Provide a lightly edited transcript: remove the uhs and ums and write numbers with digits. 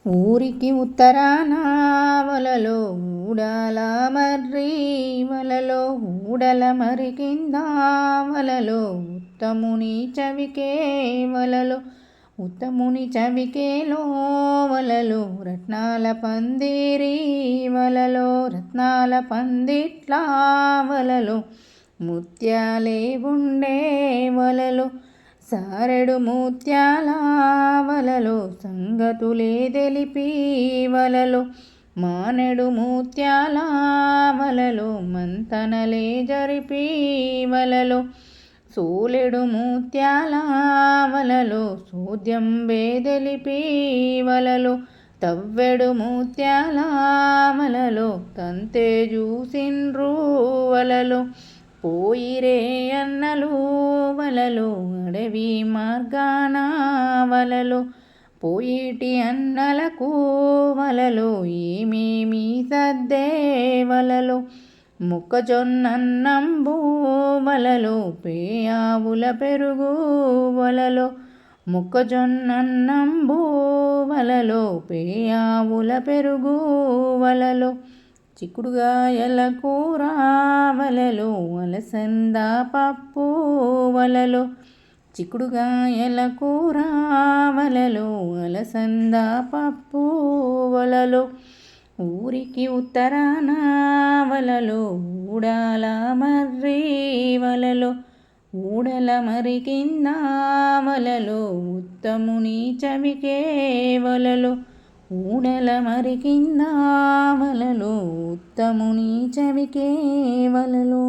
ఊరికి ఉత్తరాన వలలో ఊడల మర్రి వలలో ఊడల మరి కింద వలలో ఉత్తముని చవికే వలలో ఉత్తముని చవికేలో వలలో రత్నాల పందిరి వలలో రత్నాల పందిట్ల వలలో ముత్యాలే ఉండే వలలో సారెడు ముత్యాల వలలో సంగతులే తెలిపి వలలో మానెడు ముత్యాల వలలో మంతనలే జరిపి వలలో సోలెడు ముత్యాల వలలో సోద్యం బేదలిపి వలలో తవ్వెడు ముత్యాల వలలో తంతే చూసిండ్రు వలలో పోయిరే అన్నలు వలలో అడవి మార్గాన వలలో పోయిటి అన్నలకు వలలో ఏమేమి సద్దే వలలో మొక్కజొన్నంబు వలలో పేయావుల పెరుగు వలలో మొక్కజొన్నంబు వలలో పేయావుల పెరుగు వలలో చిక్కుడుగాయల కూర వలలో అలసంద పప్పు వలలో చిక్కుడుగాయల కూర వలలో అలసంద పప్పు వలలో ఊరికి ఉత్తరాన వలలో ఊడల మర్రి వలలో ఊడల మరి కింద వలలో ఉత్తముని చవికే వలలో ఊడల మరి కింద వలలో ఉత్తముని చవికే వలలో